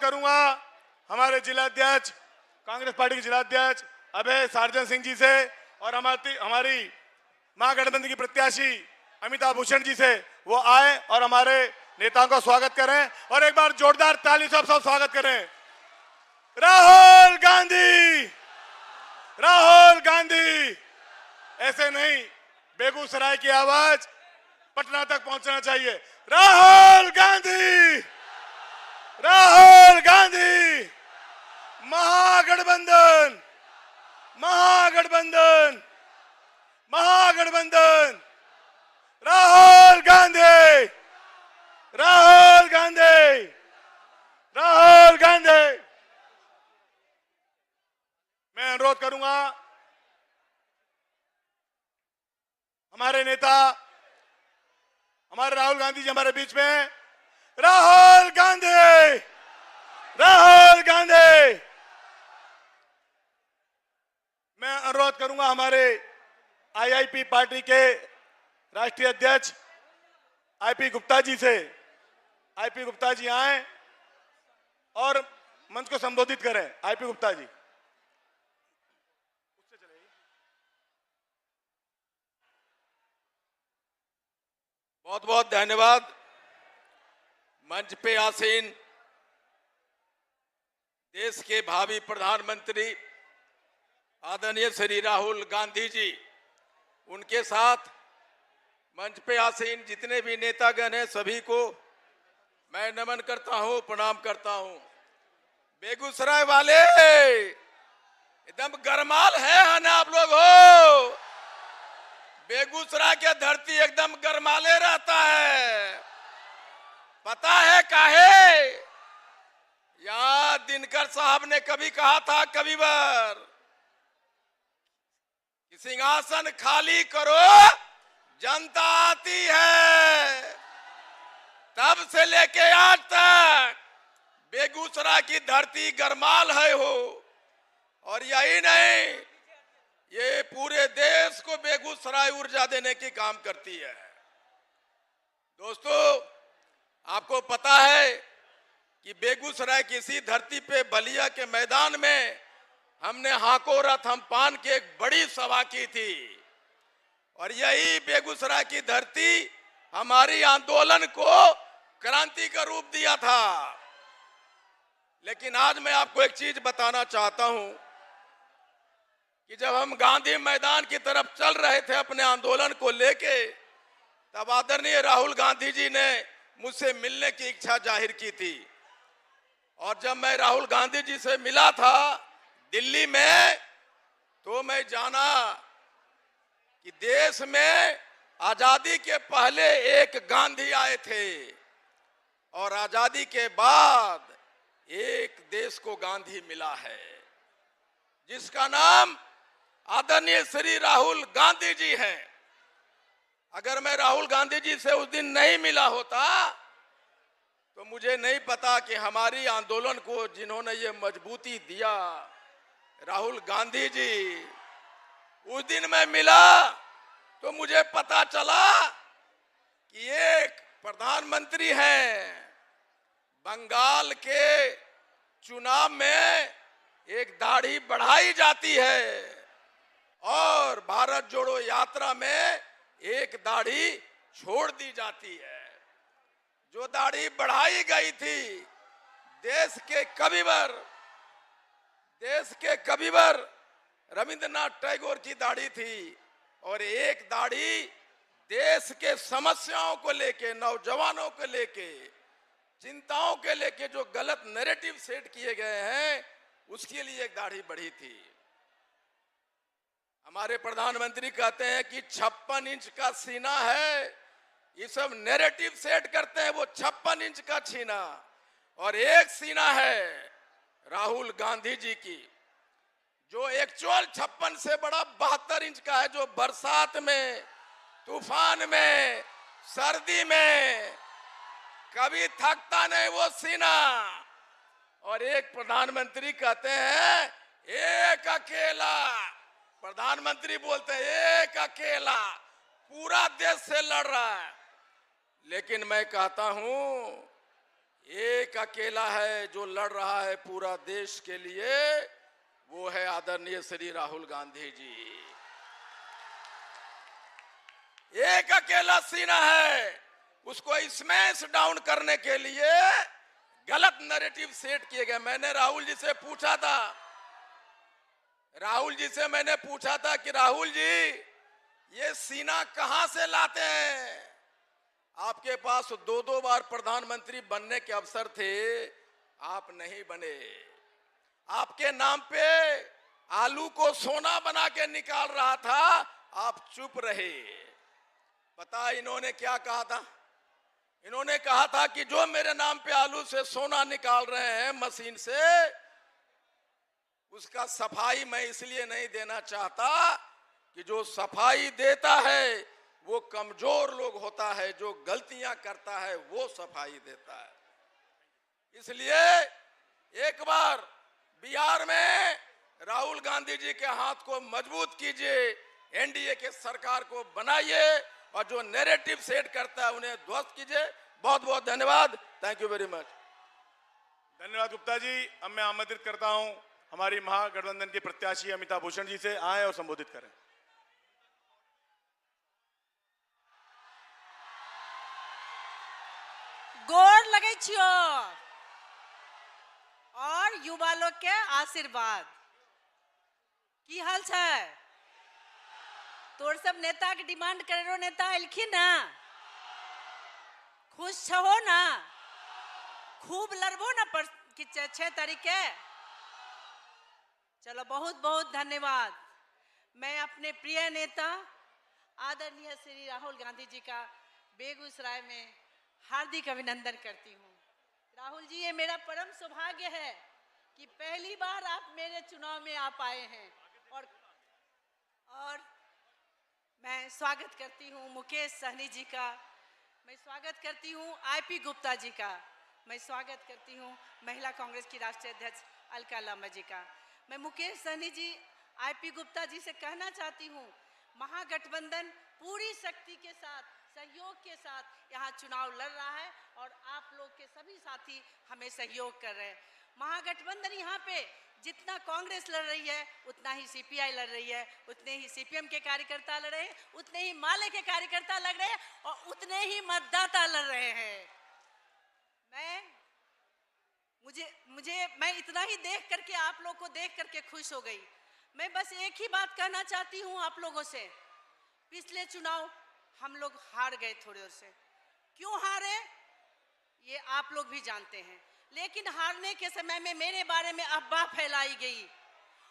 करूंगा हमारे जिलाध्यक्ष कांग्रेस पार्टी के जिलाध्यक्ष अभय सार्जन सिंह जी से और हमारी महागठबंधन की प्रत्याशी अमिताभ भूषण जी से वो आए और हमारे नेताओं का स्वागत करें और एक बार जोरदार ताली से सब स्वागत करें। राहुल गांधी, राहुल गांधी। ऐसे नहीं, बेगूसराय की आवाज पटना तक पहुंचना चाहिए। राहुल गांधी, राहुल गांधी। महागठबंधन, महागठबंधन, महागठबंधन। राहुल गांधी, राहुल गांधी, राहुल गांधी। मैं अनुरोध करूंगा हमारे नेता हमारे राहुल गांधी जी हमारे बीच में। राहुल गांधी, राहुल गांधी। मैं अनुरोध करूंगा हमारे आईआईपी पार्टी के राष्ट्रीय अध्यक्ष आईपी गुप्ता जी से। आईपी गुप्ता जी आए और मंच को संबोधित करें। आईपी गुप्ता जी। बहुत बहुत धन्यवाद। मंच पे आसीन देश के भावी प्रधानमंत्री आदरणीय श्री राहुल गांधी जी, उनके साथ मंच पे आसीन जितने भी नेतागण हैं सभी को मैं नमन करता हूं, प्रणाम करता हूं। बेगूसराय वाले एकदम गरमाल है ना आप लोग हो। बेगूसराय की धरती एकदम गरमाले रहता है। पता है काहे? यहां दिनकर साहब ने कभी कहा था कभी बार कि सिंहासन खाली करो जनता आती है। तब से लेके आज तक बेगूसराय की धरती गरमाल है हो। और यही नहीं, ये पूरे देश को बेगूसराय ऊर्जा देने की काम करती है। दोस्तों, आपको पता है कि बेगूसराय की इसी धरती पे बलिया के मैदान में हमने हाको रथ हम पान की एक बड़ी सभा की थी। और यही बेगूसराय की धरती हमारी आंदोलन को क्रांति का रूप दिया था। लेकिन आज मैं आपको एक चीज बताना चाहता हूं कि जब हम गांधी मैदान की तरफ चल रहे थे अपने आंदोलन को लेके, तब आदरणीय राहुल गांधी जी ने मुझसे मिलने की इच्छा जाहिर की थी। और जब मैं राहुल गांधी जी से मिला था दिल्ली में, तो मैं जाना कि देश में आजादी के पहले एक गांधी आए थे और आजादी के बाद एक देश को गांधी मिला है जिसका नाम आदरणीय श्री राहुल गांधी जी हैं। अगर मैं राहुल गांधी जी से उस दिन नहीं मिला होता तो मुझे नहीं पता कि हमारी आंदोलन को जिन्होंने ये मजबूती दिया, राहुल गांधी जी, उस दिन मैं मिला तो मुझे पता चला कि एक प्रधानमंत्री हैं। बंगाल के चुनाव में एक दाढ़ी बढ़ाई जाती है और भारत जोड़ो यात्रा में एक दाढ़ी छोड़ दी जाती है। जो दाढ़ी बढ़ाई गई थी देश के कविवर रविंद्रनाथ टैगोर की दाढ़ी थी। और एक दाढ़ी देश के समस्याओं को लेके, नौजवानों को लेके, चिंताओं के लेके जो गलत नैरेटिव सेट किए गए हैं उसके लिए एक दाढ़ी बढ़ी थी। हमारे प्रधानमंत्री कहते हैं कि 56 इंच का सीना है। ये सब नैरेटिव सेट करते हैं, वो 56 इंच का सीना। और एक सीना है राहुल गांधी जी की, जो एक्चुअल 56 से बड़ा 72 इंच का है, जो बरसात में, तूफान में, सर्दी में कभी थकता नहीं वो सीना। और एक प्रधानमंत्री कहते हैं एक अकेला, प्रधानमंत्री बोलते हैं एक अकेला पूरा देश से लड़ रहा है। लेकिन मैं कहता हूं एक अकेला है जो लड़ रहा है पूरा देश के लिए, वो है आदरणीय श्री राहुल गांधी जी। एक अकेला सीना है, उसको स्मैश डाउन करने के लिए गलत नैरेटिव सेट किए गए। मैंने राहुल जी से पूछा था कि राहुल जी ये सीना कहां से लाते हैं? आपके पास दो दो बार प्रधानमंत्री बनने के अवसर थे, आप नहीं बने। आपके नाम पे आलू को सोना बना के निकाल रहा था, आप चुप रहे। पता इन्होंने क्या कहा था? इन्होंने कहा था कि जो मेरे नाम पे आलू से सोना निकाल रहे हैं मशीन से, उसका सफाई मैं इसलिए नहीं देना चाहता कि जो सफाई देता है वो कमजोर लोग होता है, जो गलतियां करता है वो सफाई देता है। इसलिए एक बार बिहार में राहुल गांधी जी के हाथ को मजबूत कीजिए, एनडीए के सरकार को बनाइए और जो नैरेटिव सेट करता है उन्हें ध्वस्त कीजिए। बहुत बहुत धन्यवाद। Thank you very much. धन्यवाद गुप्ता जी। अब मैं आमंत्रित करता हूं हमारी महागठबंधन के प्रत्याशी अमिताभ भूषण जी से आए और संबोधित करें। गोर लगे छियो और युवा लोग के आशीर्वाद। की हाल छै? तोर सब नेता के डिमांड करेरो नेता एलखिन ना, खुश छहो ना, खूब लड़बो ना पर 6 तारीख के। चलो बहुत बहुत धन्यवाद। मैं अपने प्रिय नेता आदरणीय श्री राहुल गांधी जी का बेगूसराय में हार्दिक अभिनंदन करती हूँ। राहुल जी, ये मेरा परम सौभाग्य है कि पहली बार आप मेरे चुनाव में आप आए हैं और मैं स्वागत करती हूँ मुकेश सहनी जी का, मैं स्वागत करती हूँ आईपी गुप्ता जी का, मैं स्वागत करती हूँ महिला कांग्रेस की राष्ट्रीय अध्यक्ष अलका लांबा जी का। मैं मुकेश सहनी जी, आईपी गुप्ता जी से कहना चाहती हूँ, महागठबंधन पूरी शक्ति के साथ, सहयोग के साथ यहाँ चुनाव लड़ रहा है और आप लोग के सभी साथी हमें सहयोग कर रहे हैं। महागठबंधन यहाँ पे जितना कांग्रेस लड़ रही है उतना ही सीपीआई लड़ रही है, उतने ही सीपीएम के कार्यकर्ता लड़ रहे हैं, उतने ही माले के कार्यकर्ता लड़ रहे हैं और उतने ही मतदाता लड़ रहे हैं। मैं इतना ही देख करके, आप लोग को देख करके खुश हो गई। मैं बस एक ही बात कहना चाहती हूँ आप लोगों से, पिछले चुनाव हम लोग हार गए थोड़े देर से। क्यों हारे ये आप लोग भी जानते हैं, लेकिन हारने के समय में मेरे बारे में अफवाह फैलाई गई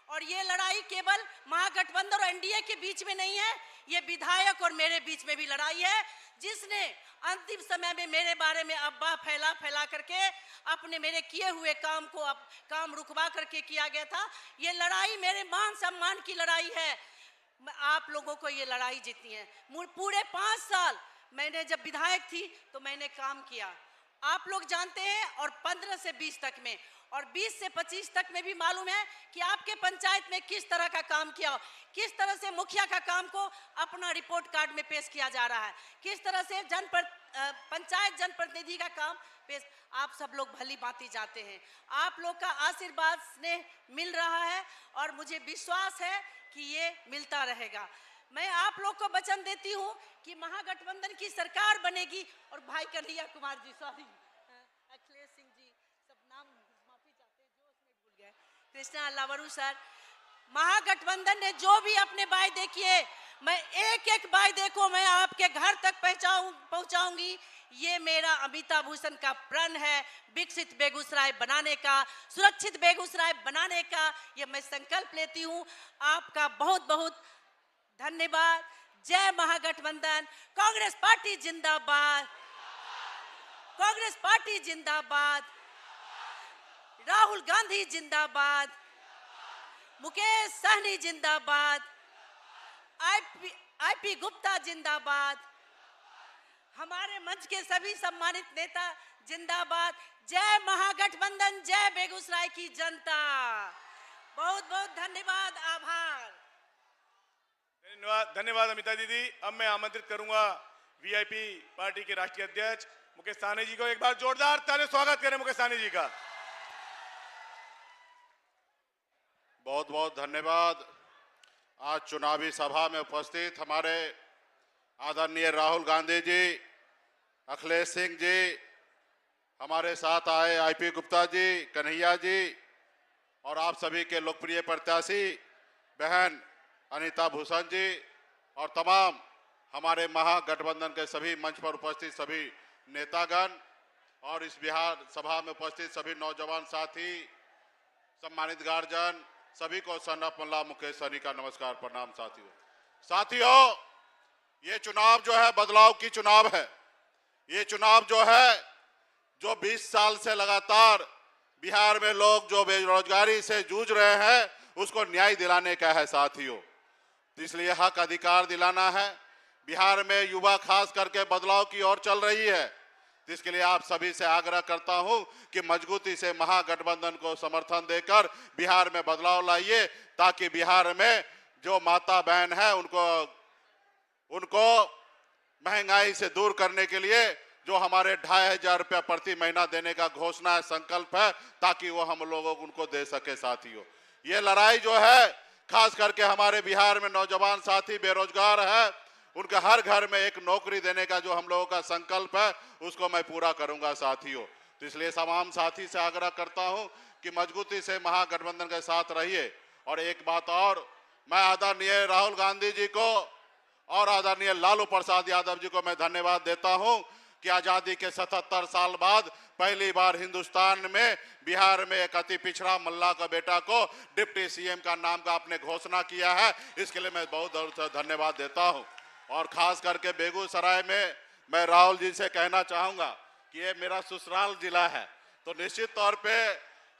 और ये लड़ाई केवल महागठबंधन और एनडीए के बीच में नहीं है, ये विधायक और मेरे बीच में भी लड़ाई है, जिसने अंतिम समय में मेरे बारे में अफवाह फैला करके अपने मेरे किए हुए काम को काम रुकवा करके किया गया था। ये लड़ाई मेरे मान सम्मान की लड़ाई है। आप लोगों को ये लड़ाई जीतनी है। पूरे 5 साल मैंने जब विधायक थी तो मैंने काम किया, आप लोग जानते हैं, और 15 से 20 तक में और 20 से 25 तक में भी मालूम है कि आपके पंचायत में किस तरह का काम किया, किस तरह से मुखिया का काम को अपना रिपोर्ट कार्ड में पेश किया जा रहा है, किस तरह से पंचायत जनप्रतिनिधि का काम पेश, आप सब लोग भली भांति जाते हैं। आप लोग का आशीर्वाद स्नेह मिल रहा है और मुझे विश्वास है कि ये मिलता रहेगा। मैं आप लोग को वचन देती हूँ कि महागठबंधन की सरकार बनेगी। और भाई कन्हैया कुमार जी, सॉरी, अखिलेश सिंह जी, सब नाम माफी चाहते हैं, जो उसमें भूल गए, कृष्णा लावरू सर, महागठबंधन ने जो भी अपने वायदे किए, मैं एक एक वायदे को मैं आपके घर तक पहुंचाऊंगी। ये मेरा अमिताभ भूषण का प्रण है, विकसित बेगूसराय बनाने का, सुरक्षित बेगूसराय बनाने का, ये मैं संकल्प लेती हूँ। आपका बहुत बहुत धन्यवाद। जय महागठबंधन। कांग्रेस पार्टी जिंदाबाद, कांग्रेस पार्टी जिंदाबाद, राहुल गांधी जिंदाबाद, मुकेश सहनी जिंदाबाद, आईपी गुप्ता जिंदाबाद, हमारे मंच के सभी सम्मानित नेता जिंदाबाद। जय महागठबंधन, जय बेगूसराय की जनता। बहुत बहुत धन्यवाद, आभार। धन्यवाद अमिता दीदी। अब मैं आमंत्रित करूंगा वीआईपी पार्टी के राष्ट्रीय अध्यक्ष मुकेश सहनी जी को एक बार जोरदार ताली स्वागत करें मुकेश सहनी जी का। बहुत बहुत धन्यवाद। आज चुनावी सभा में उपस्थित हमारे आदरणीय राहुल गांधी जी, अखिलेश सिंह जी, हमारे साथ आए आईपी गुप्ता जी, कन्हैया जी और आप सभी के लोकप्रिय प्रत्याशी बहन अनीता भूषण जी और तमाम हमारे महागठबंधन के सभी मंच पर उपस्थित सभी नेतागण और इस बिहार सभा में उपस्थित सभी नौजवान साथी, सम्मानित गार्जियन, सभी को सन ऑफ मल्ला मुकेश सहनी का नमस्कार, प्रणाम। साथियों, ये चुनाव जो है बदलाव की चुनाव है। ये चुनाव जो है, जो 20 साल से लगातार बिहार में लोग जो बेरोजगारी से जूझ रहे हैं उसको न्याय दिलाने का है साथियों। तो इसलिए हक अधिकार दिलाना है। बिहार में युवा खास करके बदलाव की ओर चल रही है। तो इसके लिए आप सभी से आग्रह करता हूं कि मजबूती से महागठबंधन को समर्थन देकर बिहार में बदलाव लाइए, ताकि बिहार में जो माता बहन है उनको महंगाई से दूर करने के लिए जो हमारे 2500 रुपया प्रति महीना देने का घोषणा है, संकल्प है, ताकि वो हम लोगों को उनको दे सके साथियों। ये लड़ाई जो है खास करके हमारे बिहार में नौजवान साथी बेरोजगार है, उनके हर घर में एक नौकरी देने का जो हम लोगों का संकल्प है उसको मैं पूरा करूंगा साथियों। तो इसलिए तमाम साथी से आग्रह करता हूं कि मजबूती से महागठबंधन के साथ रहिए। और एक बात और, मैं आदरणीय राहुल गांधी जी को और आदरणीय लालू प्रसाद यादव जी को मैं धन्यवाद देता हूं कि आजादी के 77 साल बाद पहली बार हिंदुस्तान में बिहार में एक अति पिछड़ा मल्ला का बेटा को डिप्टी सीएम का नाम का आपने घोषणा किया है। इसके लिए मैं बहुत धन्यवाद देता हूं। और खास करके बेगूसराय में मैं राहुल जी से कहना चाहूंगा कि ये मेरा ससुराल जिला है, तो निश्चित तौर पे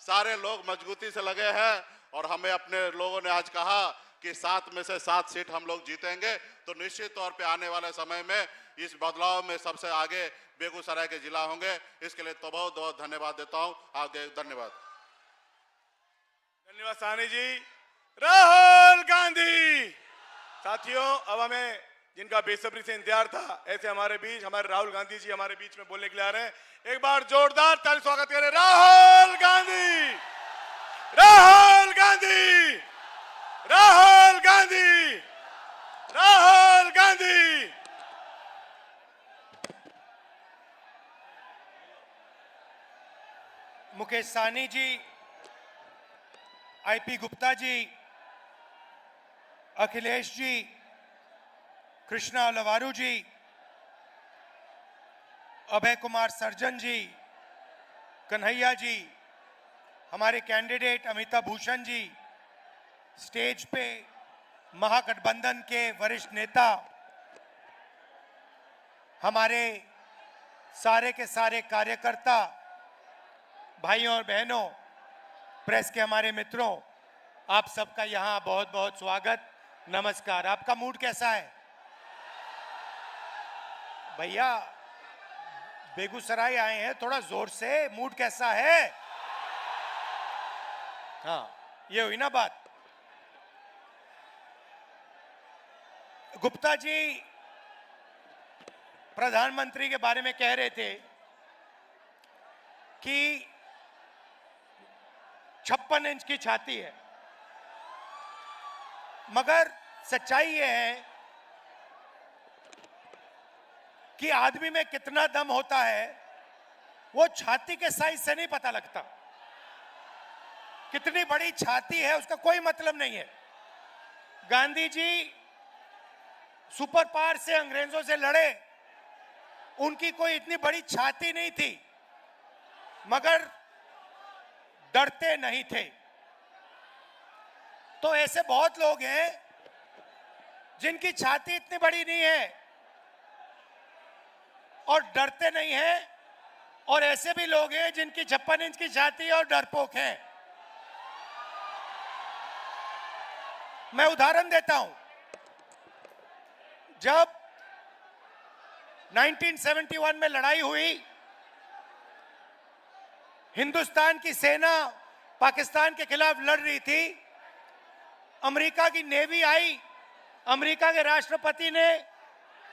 सारे लोग मजबूती से लगे हैं और हमें अपने लोगों ने आज कहा कि 7 में से 7 सीट हम लोग जीतेंगे। तो निश्चित तौर पे आने वाले समय में इस बदलाव में सबसे आगे बेगूसराय के जिला होंगे। इसके लिए तो बहुत बहुत धन्यवाद देता हूं। आगे धन्यवाद। धन्यवाद सहनी जी। राहुल गांधी। साथियों, अब हमें जिनका बेसब्री से इंतजार था, ऐसे हमारे बीच हमारे राहुल गांधी जी हमारे बीच में बोलने के लिए आ रहे हैं। एक बार जोरदार ताली स्वागत करें राहुल गांधी, राहुल गांधी, राहुल गांधी, राहुल गांधी। मुकेश सहनी जी, आईपी गुप्ता जी, अखिलेश जी, कृष्णा लवारू जी, अभय कुमार सर्जन जी, कन्हैया जी, हमारे कैंडिडेट अमिता भूषण जी, स्टेज पे महागठबंधन के वरिष्ठ नेता, हमारे सारे के सारे कार्यकर्ता, भाइयों और बहनों, प्रेस के हमारे मित्रों, आप सबका यहाँ बहुत बहुत स्वागत, नमस्कार। आपका मूड कैसा है भैया? बेगूसराय आए हैं, थोड़ा जोर से, मूड कैसा है? हाँ, ये हुई ना बात। गुप्ता जी प्रधानमंत्री के बारे में कह रहे थे कि 56 इंच की छाती है, मगर सच्चाई ये है कि आदमी में कितना दम होता है वो छाती के साइज से नहीं पता लगता। कितनी बड़ी छाती है उसका कोई मतलब नहीं है। गांधी जी सुपर पावर से अंग्रेजों से लड़े, उनकी कोई इतनी बड़ी छाती नहीं थी, मगर डरते नहीं थे। तो ऐसे बहुत लोग हैं जिनकी छाती इतनी बड़ी नहीं है और डरते नहीं हैं, और ऐसे भी लोग हैं जिनकी 56 इंच की छाती और डरपोक हैं। मैं उदाहरण देता हूं। जब 1971 में लड़ाई हुई, हिंदुस्तान की सेना पाकिस्तान के खिलाफ लड़ रही थी, अमेरिका की नेवी आई, अमेरिका के राष्ट्रपति ने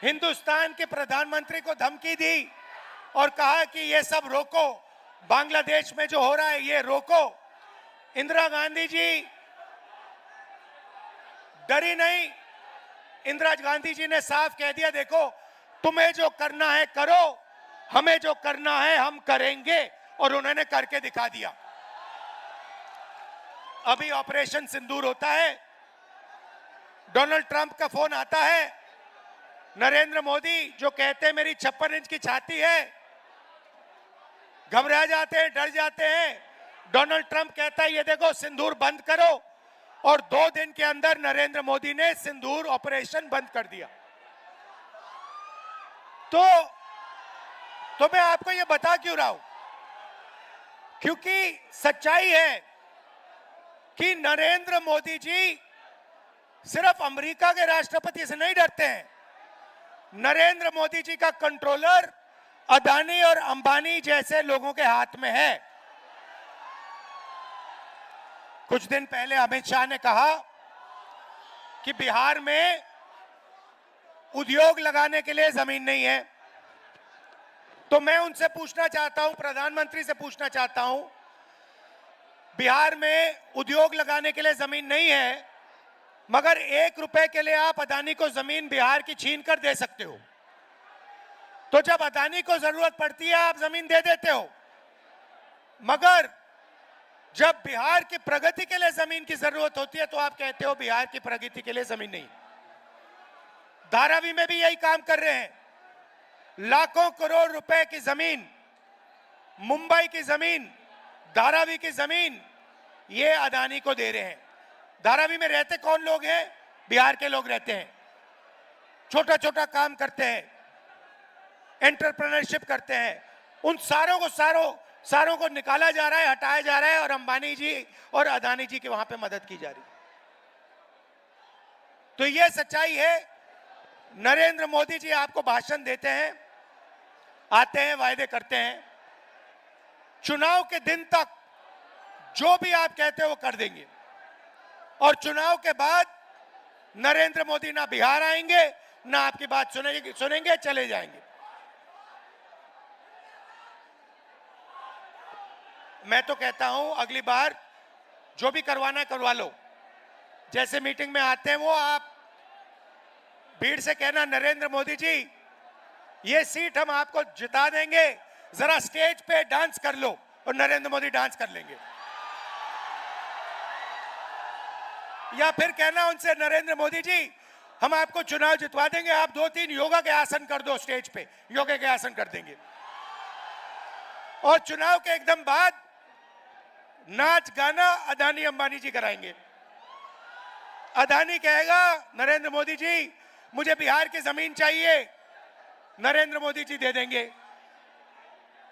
हिंदुस्तान के प्रधानमंत्री को धमकी दी और कहा कि ये सब रोको, बांग्लादेश में जो हो रहा है ये रोको। इंदिरा गांधी जी डरी नहीं। इंदिरा गांधी जी ने साफ कह दिया, देखो तुम्हें जो करना है करो, हमें जो करना है हम करेंगे, और उन्होंने करके दिखा दिया। अभी ऑपरेशन सिंदूर होता है, डोनाल्ड ट्रंप का फोन आता है, नरेंद्र मोदी जो कहते हैं मेरी 56 इंच की छाती है, घबरा जाते हैं, डर जाते हैं। डोनाल्ड ट्रंप कहता है ये देखो सिंदूर बंद करो, और 2 दिन के अंदर नरेंद्र मोदी ने सिंदूर ऑपरेशन बंद कर दिया। तो मैं आपको ये बता क्यों रहा हूं, क्योंकि सच्चाई है कि नरेंद्र मोदी जी सिर्फ अमेरिका के राष्ट्रपति से नहीं डरते हैं। नरेंद्र मोदी जी का कंट्रोलर अदानी और अंबानी जैसे लोगों के हाथ में है। कुछ दिन पहले अमित शाह ने कहा कि बिहार में उद्योग लगाने के लिए जमीन नहीं है। तो मैं उनसे पूछना चाहता हूं, प्रधानमंत्री से पूछना चाहता हूं, बिहार में उद्योग लगाने के लिए जमीन नहीं है, मगर 1 रुपए के लिए आप अदानी को जमीन बिहार की छीन कर दे सकते हो। तो जब अदानी को जरूरत पड़ती है आप जमीन दे देते हो, मगर जब बिहार की प्रगति के लिए जमीन की जरूरत होती है तो आप कहते हो बिहार की प्रगति के लिए जमीन नहीं। धारावी में भी यही काम कर रहे हैं। लाखों करोड़ रुपए की जमीन, मुंबई की जमीन, धारावी की जमीन ये अदानी को दे रहे हैं। धारावी में रहते कौन लोग हैं? बिहार के लोग रहते हैं, छोटा छोटा काम करते हैं, एंटरप्रेन्योरशिप करते हैं। उन सारों को निकाला जा रहा है, हटाया जा रहा है, और अंबानी जी और अदानी जी की वहां पे मदद की जा रही है। तो यह सच्चाई है। नरेंद्र मोदी जी आपको भाषण देते हैं, आते हैं, वायदे करते हैं, चुनाव के दिन तक जो भी आप कहते हो वो कर देंगे, और चुनाव के बाद नरेंद्र मोदी ना बिहार आएंगे, ना आपकी बात सुनेंगे, चले जाएंगे। मैं तो कहता हूं अगली बार जो भी करवाना करवा लो। जैसे मीटिंग में आते हैं वो आप भीड़ से कहना, नरेंद्र मोदी जी ये सीट हम आपको जिता देंगे, जरा स्टेज पे डांस कर लो, और नरेंद्र मोदी डांस कर लेंगे। या फिर कहना उनसे, नरेंद्र मोदी जी हम आपको चुनाव जितवा देंगे, आप 2-3 योगा के आसन कर दो, स्टेज पे योगा के आसन कर देंगे। और चुनाव के एकदम बाद नाच गाना अदानी अंबानी जी कराएंगे। अदानी कहेगा नरेंद्र मोदी जी मुझे बिहार की जमीन चाहिए, नरेंद्र मोदी जी दे देंगे।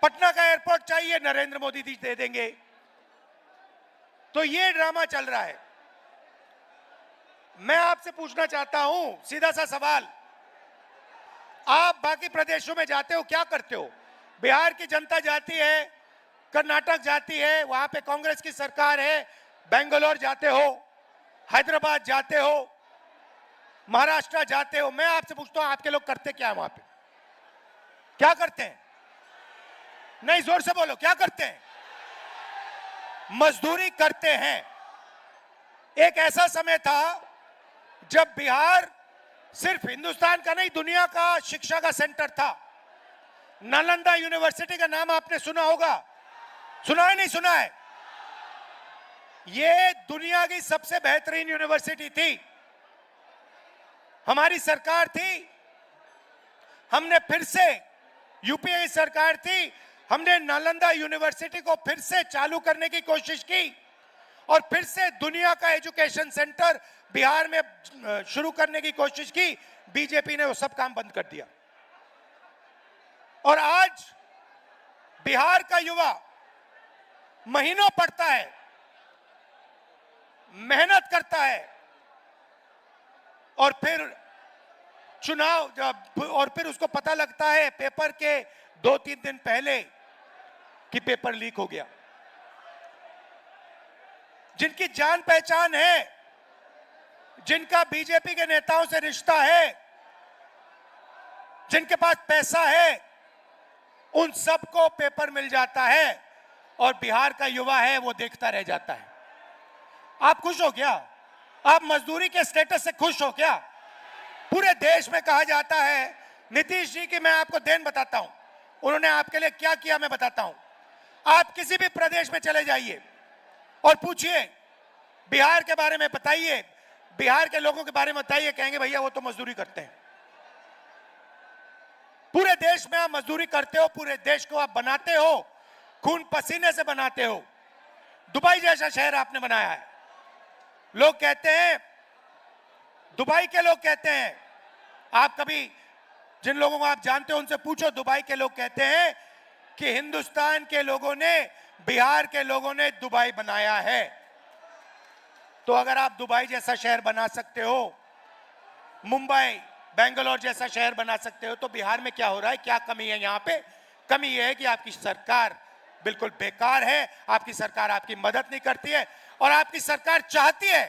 पटना का एयरपोर्ट चाहिए, नरेंद्र मोदी जी दे देंगे। तो ये ड्रामा चल रहा है। मैं आपसे पूछना चाहता हूं सीधा सा सवाल, आप बाकी प्रदेशों में जाते हो, क्या करते हो? बिहार की जनता जाती है, कर्नाटक जाती है, वहां पे कांग्रेस की सरकार है, बेंगलोर जाते हो, हैदराबाद जाते हो, महाराष्ट्र जाते हो। मैं आपसे पूछता हूं आपके लोग करते क्या है वहां पे? क्या करते हैं? नहीं, जोर से बोलो, क्या करते हैं? मजदूरी करते हैं। एक ऐसा समय था जब बिहार सिर्फ हिंदुस्तान का नहीं, दुनिया का शिक्षा का सेंटर था। नालंदा यूनिवर्सिटी का नाम आपने सुना होगा, सुना है नहीं सुना है? ये दुनिया की सबसे बेहतरीन यूनिवर्सिटी थी। हमारी सरकार थी, हमने फिर से, यूपीए की सरकार थी, हमने नालंदा यूनिवर्सिटी को फिर से चालू करने की कोशिश की, और फिर से दुनिया का एजुकेशन सेंटर बिहार में शुरू करने की कोशिश की। बीजेपी ने वो सब काम बंद कर दिया। और आज बिहार का युवा महीनों पढ़ता है, मेहनत करता है, और फिर चुनाव जब, और फिर उसको पता लगता है पेपर के 2-3 दिन पहले कि पेपर लीक हो गया। जिनकी जान पहचान है, जिनका बीजेपी के नेताओं से रिश्ता है, जिनके पास पैसा है, उन सबको पेपर मिल जाता है और बिहार का युवा है वो देखता रह जाता है। आप खुश हो क्या? आप मजदूरी के स्टेटस से खुश हो क्या? पूरे देश में कहा जाता है नीतीश जी की, मैं आपको देन बताता हूं, उन्होंने आपके लिए क्या किया मैं बताता हूं। आप किसी भी प्रदेश में चले जाइए और पूछिए बिहार के बारे में बताइए, बिहार के लोगों के बारे में बताइए, कहेंगे भैया वो तो मजदूरी करते हैं। पूरे देश में आप मजदूरी करते हो, पूरे देश को आप बनाते हो, खून पसीने से बनाते हो। दुबई जैसा शहर आपने बनाया है। लोग कहते हैं, दुबई के लोग कहते हैं, आप कभी जिन लोगों को आप जानते हो उनसे पूछो, दुबई के लोग कहते हैं कि हिंदुस्तान के लोगों ने, बिहार के लोगों ने दुबई बनाया है। तो अगर आप दुबई जैसा शहर बना सकते हो, मुंबई बेंगलोर जैसा शहर बना सकते हो, तो बिहार में क्या हो रहा है? क्या कमी है यहां पे? कमी यह है कि आपकी सरकार बिल्कुल बेकार है, आपकी सरकार आपकी मदद नहीं करती है, और आपकी सरकार चाहती है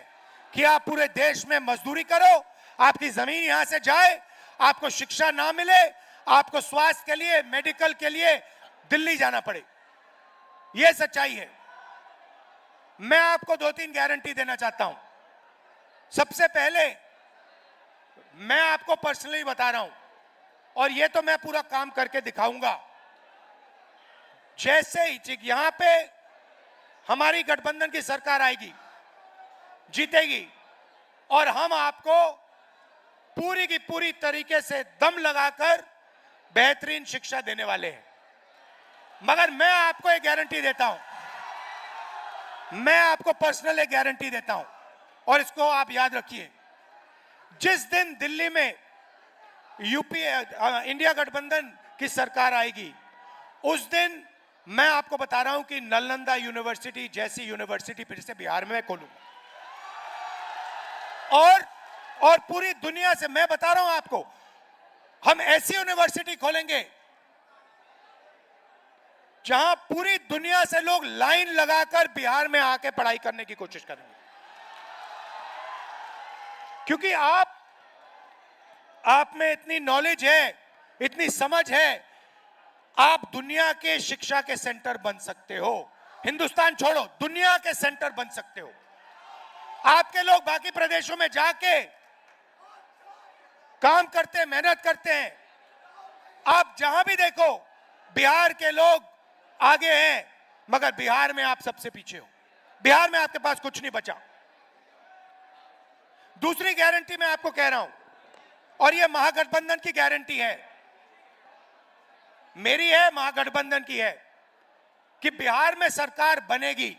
कि आप पूरे देश में मजदूरी करो, आपकी जमीन यहां से जाए, आपको शिक्षा ना मिले, आपको स्वास्थ्य के लिए, मेडिकल के लिए दिल्ली जाना पड़े। यह सच्चाई है। मैं आपको 2-3 गारंटी देना चाहता हूं। सबसे पहले मैं आपको पर्सनली बता रहा हूं, और यह तो मैं पूरा काम करके दिखाऊंगा। जैसे ही यहां पे हमारी गठबंधन की सरकार आएगी, जीतेगी, और हम आपको पूरी की पूरी तरीके से दम लगाकर बेहतरीन शिक्षा देने वाले हैं। मगर मैं आपको एक गारंटी देता हूं, मैं आपको पर्सनल एक गारंटी देता हूं, और इसको आप याद रखिए। जिस दिन दिल्ली में इंडिया गठबंधन की सरकार आएगी, उस दिन मैं आपको बता रहा हूं कि नालंदा यूनिवर्सिटी जैसी यूनिवर्सिटी फिर से बिहार में खोलूंगा। और पूरी दुनिया से मैं बता रहा हूं आपको, हम ऐसी यूनिवर्सिटी खोलेंगे जहां पूरी दुनिया से लोग लाइन लगाकर बिहार में आके पढ़ाई करने की कोशिश करेंगे। क्योंकि आप में इतनी नॉलेज है, इतनी समझ है, आप दुनिया के शिक्षा के सेंटर बन सकते हो। हिंदुस्तान छोड़ो, दुनिया के सेंटर बन सकते हो। आपके लोग बाकी प्रदेशों में जाके काम करते हैं, मेहनत करते हैं। आप जहां भी देखो बिहार के लोग आगे हैं, मगर बिहार में आप सबसे पीछे हो। बिहार में आपके पास कुछ नहीं बचा। दूसरी गारंटी मैं आपको कह रहा हूं, और यह महागठबंधन की गारंटी है, मेरी है, महागठबंधन की है, कि बिहार में सरकार बनेगी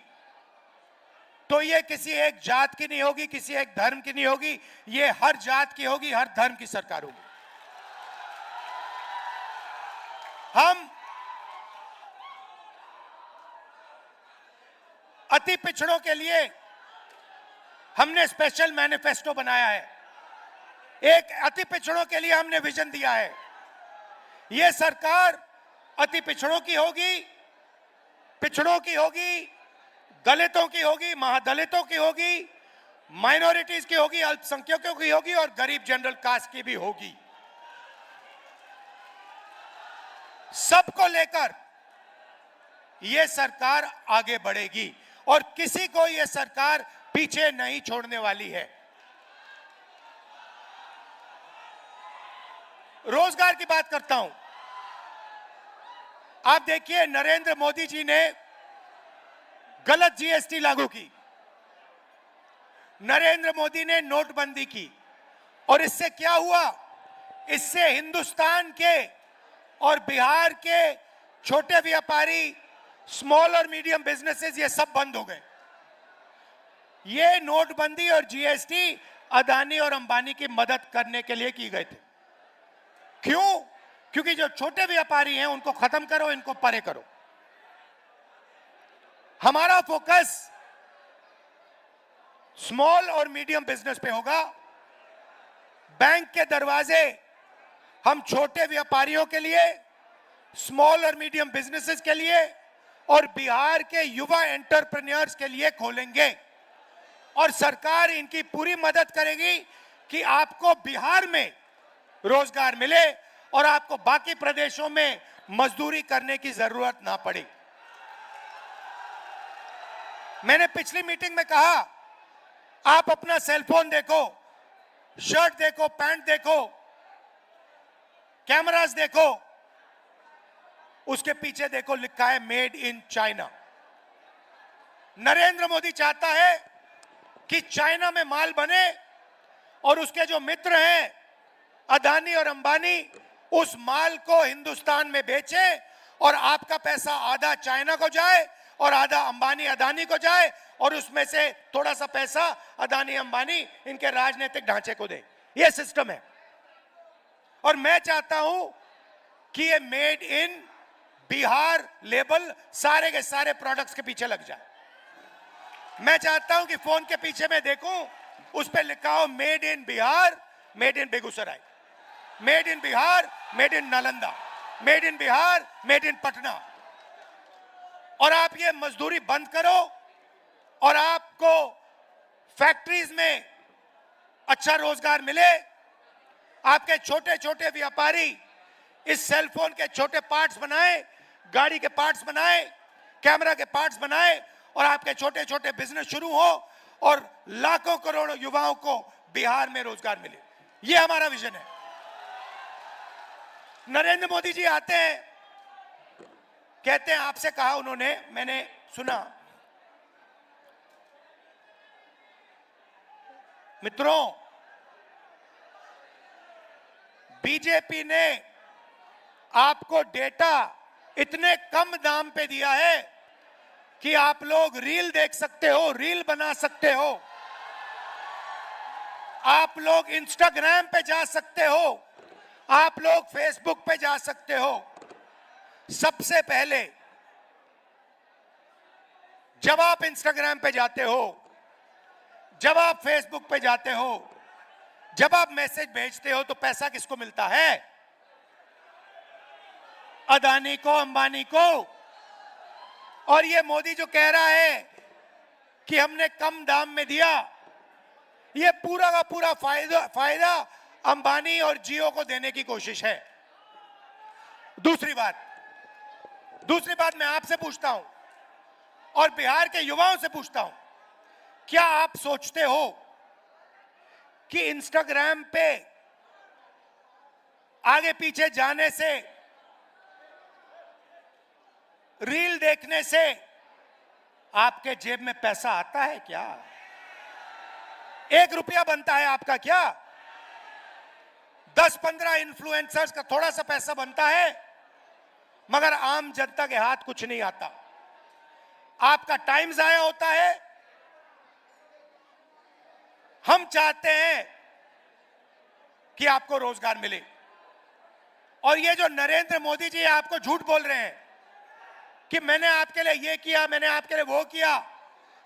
तो ये किसी एक जात की नहीं होगी, किसी एक धर्म की नहीं होगी, ये हर जात की होगी, हर धर्म की सरकार होगी। हम अति पिछड़ों के लिए हमने स्पेशल मैनिफेस्टो बनाया है। एक अति पिछड़ों के लिए हमने विजन दिया है। यह सरकार अति पिछड़ों की होगी, पिछड़ों की होगी, दलितों की होगी, महादलितों की होगी, माइनॉरिटीज की होगी, अल्पसंख्यकों की होगी, और गरीब जनरल कास्ट की भी होगी। सबको लेकर यह सरकार आगे बढ़ेगी, और किसी को यह सरकार पीछे नहीं छोड़ने वाली है। रोजगार की बात करता हूं। आप देखिए, नरेंद्र मोदी जी ने गलत जीएसटी लागू की, नरेंद्र मोदी ने नोटबंदी की, और इससे क्या हुआ? इससे हिंदुस्तान के और बिहार के छोटे व्यापारी, स्मॉल और मीडियम बिजनेसेस, ये सब बंद हो गए। ये नोटबंदी और जीएसटी अदानी और अंबानी की मदद करने के लिए की गए थे। क्यों? क्योंकि जो छोटे व्यापारी हैं उनको खत्म करो, इनको परे करो। हमारा फोकस स्मॉल और मीडियम बिजनेस पे होगा। बैंक के दरवाजे हम छोटे व्यापारियों के लिए, स्मॉल और मीडियम बिजनेसेस के लिए, और बिहार के युवा एंटरप्रेन्योर्स के लिए खोलेंगे, और सरकार इनकी पूरी मदद करेगी कि आपको बिहार में रोजगार मिले और आपको बाकी प्रदेशों में मजदूरी करने की जरूरत ना पड़े। मैंने पिछली मीटिंग में कहा, आप अपना सेलफोन देखो, शर्ट देखो, पैंट देखो, कैमरास देखो, उसके पीछे देखो लिखा है made in China. Narendra Modi चाहता है कि चाइना में माल बने और उसके जो मित्र हैं अदानी और अंबानी उस माल को हिंदुस्तान में बेचे और आपका पैसा आधा चाइना को जाए और आधा अंबानी अदानी को जाए और उसमें से थोड़ा सा पैसा अदानी अंबानी इनके राजनीतिक ढांचे को दे। यह सिस्टम है। और मैं चाहता हूं कि ये मेड इन बिहार लेबल सारे के सारे प्रोडक्ट्स के पीछे लग जाए। मैं चाहता हूं कि फोन के पीछे मैं देखूं, उस पर लिखा हो made in Bihar, made in Begusarai, made in Bihar, made in Nalanda, made in Bihar, made in Patna. और आप ये मजदूरी बंद करो और आपको फैक्ट्रीज में अच्छा रोजगार मिले। आपके छोटे छोटे व्यापारी इस सेलफोन के छोटे पार्ट्स बनाए, गाड़ी के पार्ट्स बनाए, कैमरा के पार्ट्स बनाए और आपके छोटे छोटे बिजनेस शुरू हो और लाखों करोड़ों युवाओं को बिहार में रोजगार मिले। यह हमारा विजन है। नरेंद्र मोदी जी आते हैं, कहते हैं, आपसे कहा उन्होंने, मैंने सुना, मित्रों बीजेपी ने आपको डेटा इतने कम दाम पे दिया है कि आप लोग रील देख सकते हो, रील बना सकते हो, आप लोग इंस्टाग्राम पे जा सकते हो, आप लोग फेसबुक पे जा सकते हो। सबसे पहले जब आप इंस्टाग्राम पे जाते हो, जब आप फेसबुक पे जाते हो, जब आप मैसेज भेजते हो तो पैसा किसको मिलता है? अदानी को, अंबानी को। और ये मोदी जो कह रहा है कि हमने कम दाम में दिया, ये पूरा का पूरा फायदा अंबानी और जियो को देने की कोशिश है। दूसरी बात मैं आपसे पूछता हूं और बिहार के युवाओं से पूछता हूं, क्या आप सोचते हो कि इंस्टाग्राम पे आगे पीछे जाने से, रील देखने से आपके जेब में पैसा आता है क्या? 1 रुपया बनता है आपका क्या? 10-15 इन्फ्लुएंसर्स का थोड़ा सा पैसा बनता है, मगर आम जनता के हाथ कुछ नहीं आता। आपका टाइम जाया होता है। हम चाहते हैं कि आपको रोजगार मिले। और ये जो नरेंद्र मोदी जी आपको झूठ बोल रहे हैं कि मैंने आपके लिए ये किया, मैंने आपके लिए वो किया,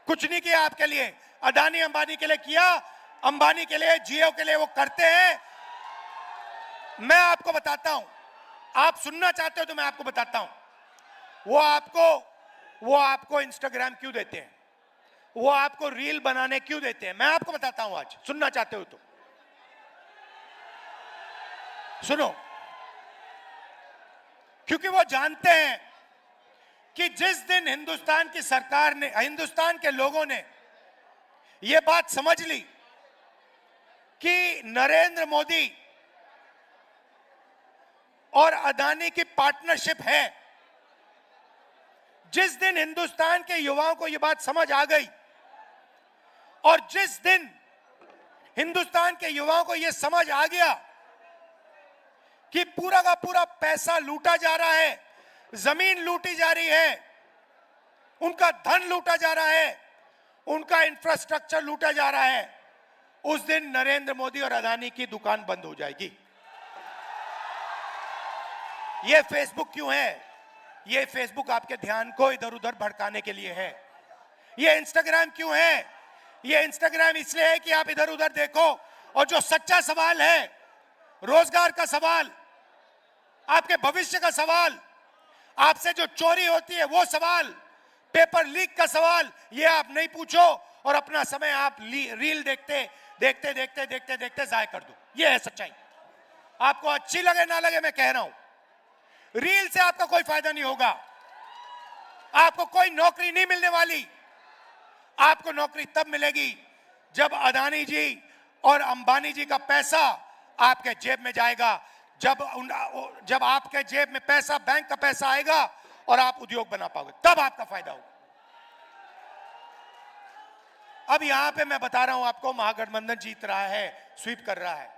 कुछ नहीं किया आपके लिए। अदानी अंबानी के लिए किया, अंबानी के लिए, जियो के लिए वो करते हैं। मैं आपको बताता हूं, आप सुनना चाहते हो तो मैं आपको बताता हूं। वो आपको इंस्टाग्राम क्यों देते हैं, वो आपको रील बनाने क्यों देते हैं, मैं आपको बताता हूं। आज सुनना चाहते हो तो सुनो। क्योंकि वो जानते हैं कि जिस दिन हिंदुस्तान की सरकार ने, हिंदुस्तान के लोगों ने यह बात समझ ली कि नरेंद्र मोदी और अदानी की पार्टनरशिप है, जिस दिन हिंदुस्तान के युवाओं को यह बात समझ आ गई और जिस दिन हिंदुस्तान के युवाओं को यह समझ आ गया कि पूरा का पूरा पैसा लूटा जा रहा है, जमीन लूटी जा रही है, उनका धन लूटा जा रहा है, उनका इंफ्रास्ट्रक्चर लूटा जा रहा है, उस दिन नरेंद्र मोदी और अदानी की दुकान बंद हो जाएगी। यह फेसबुक क्यों है? यह फेसबुक आपके ध्यान को इधर उधर भड़काने के लिए है। यह इंस्टाग्राम क्यों है? यह इंस्टाग्राम इसलिए है कि आप इधर उधर देखो और जो सच्चा सवाल है, रोजगार का सवाल, आपके भविष्य का सवाल, आपसे जो चोरी होती है वो सवाल, पेपर लीक का सवाल, ये आप नहीं पूछो और अपना समय आप रील देखते जाया कर दो। ये है सच्चाई। आपको अच्छी लगे ना लगे मैं कह रहा हूं, रील से आपका कोई फायदा नहीं होगा। आपको कोई नौकरी नहीं मिलने वाली। आपको नौकरी तब मिलेगी जब अदानी जी और अंबानी जी का पैसा आपके जेब में जाएगा, जब आपके जेब में पैसा, बैंक का पैसा आएगा और आप उद्योग बना पाओगे, तब आपका फायदा होगा। अब यहां पे मैं बता रहा हूं आपको, महागठबंधन जीत रहा है, स्वीप कर रहा है,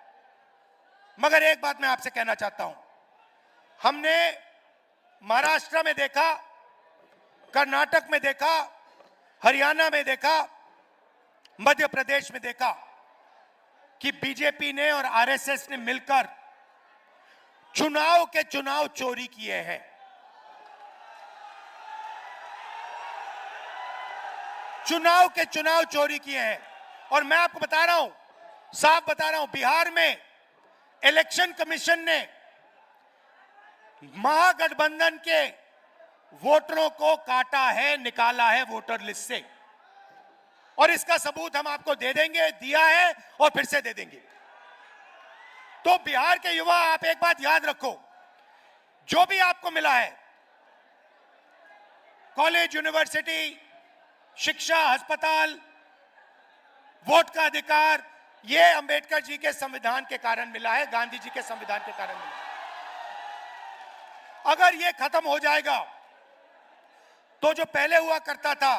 मगर एक बात मैं आपसे कहना चाहता हूं। हमने महाराष्ट्र में देखा, कर्नाटक में देखा, हरियाणा में देखा, मध्य प्रदेश में देखा कि बीजेपी ने और आरएसएस ने मिलकर चुनाव चोरी किए हैं। चुनाव चोरी किए हैं। और मैं आपको बता रहा हूं, साफ बता रहा हूं, बिहार में इलेक्शन कमीशन ने महागठबंधन के वोटरों को काटा है, निकाला है वोटर लिस्ट से, और इसका सबूत हम आपको दे देंगे, दिया है और फिर से दे देंगे। तो बिहार के युवा, आप एक बात याद रखो, जो भी आपको मिला है, कॉलेज, यूनिवर्सिटी, शिक्षा, अस्पताल, वोट का अधिकार, यह अंबेडकर जी के संविधान के कारण मिला है, गांधी जी के संविधान के कारण मिला है। अगर यह खत्म हो जाएगा तो जो पहले हुआ करता था,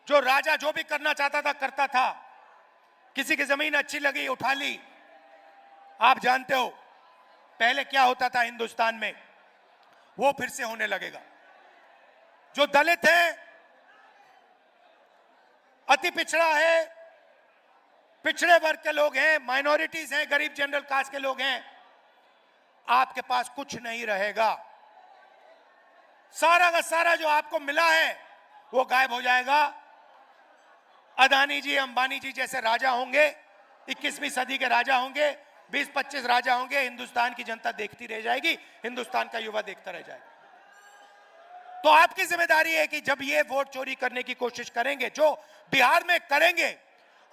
जो राजा जो भी करना चाहता था करता था, किसी की जमीन अच्छी लगी उठा ली। आप जानते हो पहले क्या होता था हिंदुस्तान में, वो फिर से होने लगेगा। जो दलित है, अति पिछड़ा है, पिछड़े वर्ग के लोग हैं, माइनॉरिटीज हैं, गरीब जनरल कास्ट के लोग हैं, आपके पास कुछ नहीं रहेगा। सारा का सारा जो आपको मिला है वो गायब हो जाएगा। अदानी जी, अंबानी जी जैसे राजा होंगे, 21वीं सदी के राजा होंगे, 20-25 राजा होंगे, हिंदुस्तान की जनता देखती रह जाएगी, हिंदुस्तान का युवा देखता रह जाएगा। तो आपकी जिम्मेदारी है कि जब ये वोट चोरी करने की कोशिश करेंगे, जो बिहार में करेंगे,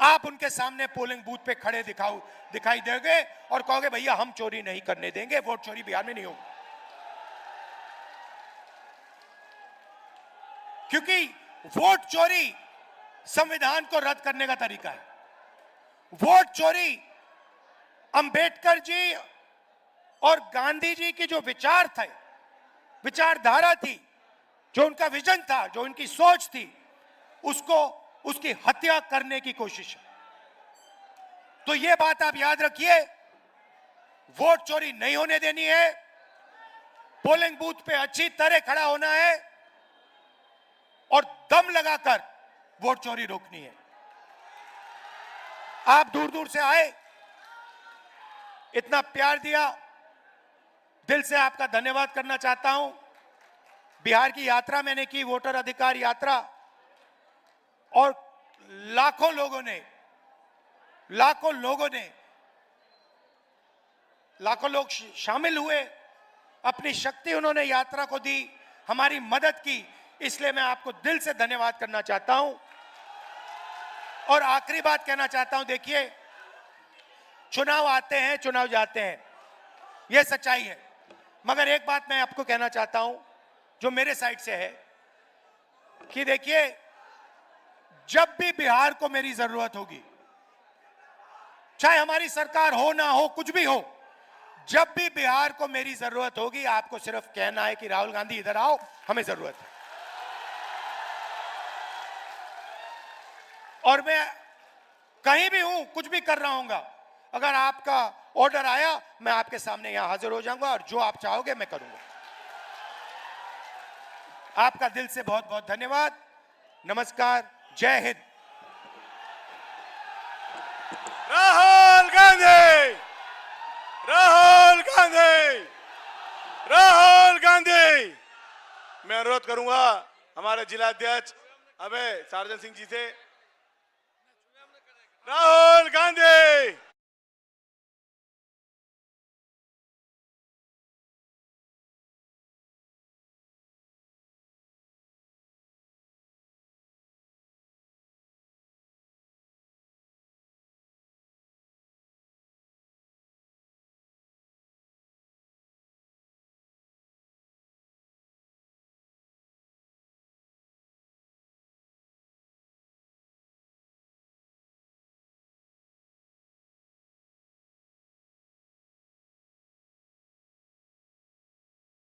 आप उनके सामने पोलिंग बूथ पे खड़े दिखाई देंगे और कहोगे भैया हम चोरी नहीं करने देंगे, वोट चोरी बिहार में नहीं होगी। क्योंकि वोट चोरी संविधान को रद्द करने का तरीका है। वोट चोरी अंबेडकर जी और गांधी जी की जो विचार थे, विचारधारा थी, जो उनका विजन था, जो उनकी सोच थी, उसकी हत्या करने की कोशिश है। तो यह बात आप याद रखिए, वोट चोरी नहीं होने देनी है, पोलिंग बूथ पे अच्छी तरह खड़ा होना है और दम लगाकर वोट चोरी रोकनी है। आप दूर दूर से आए, इतना प्यार दिया, दिल से आपका धन्यवाद करना चाहता हूं। बिहार की यात्रा मैंने की, वोटर अधिकार यात्रा, और लाखों लोग शामिल हुए, अपनी शक्ति उन्होंने यात्रा को दी, हमारी मदद की, इसलिए मैं आपको दिल से धन्यवाद करना चाहता हूं। और आखिरी बात कहना चाहता हूं, देखिए, चुनाव आते हैं, चुनाव जाते हैं, यह सच्चाई है, मगर एक बात मैं आपको कहना चाहता हूं जो मेरे साइड से है, कि देखिए, जब भी बिहार को मेरी जरूरत होगी, चाहे हमारी सरकार हो ना हो, कुछ भी हो, जब भी बिहार को मेरी जरूरत होगी, आपको सिर्फ कहना है कि राहुल गांधी इधर आओ, हमें जरूरत है। और मैं कहीं भी हूं, कुछ भी कर रहा हूंगा, अगर आपका ऑर्डर आया, मैं आपके सामने यहां हाजिर हो जाऊंगा और जो आप चाहोगे मैं करूंगा। आपका दिल से बहुत बहुत धन्यवाद। नमस्कार, जय हिंद। राहुल गांधी, राहुल गांधी, राहुल गांधी। मैं अनुरोध करूंगा हमारे जिला अध्यक्ष अभय सार्जन सिंह जी से, राहुल गांधी।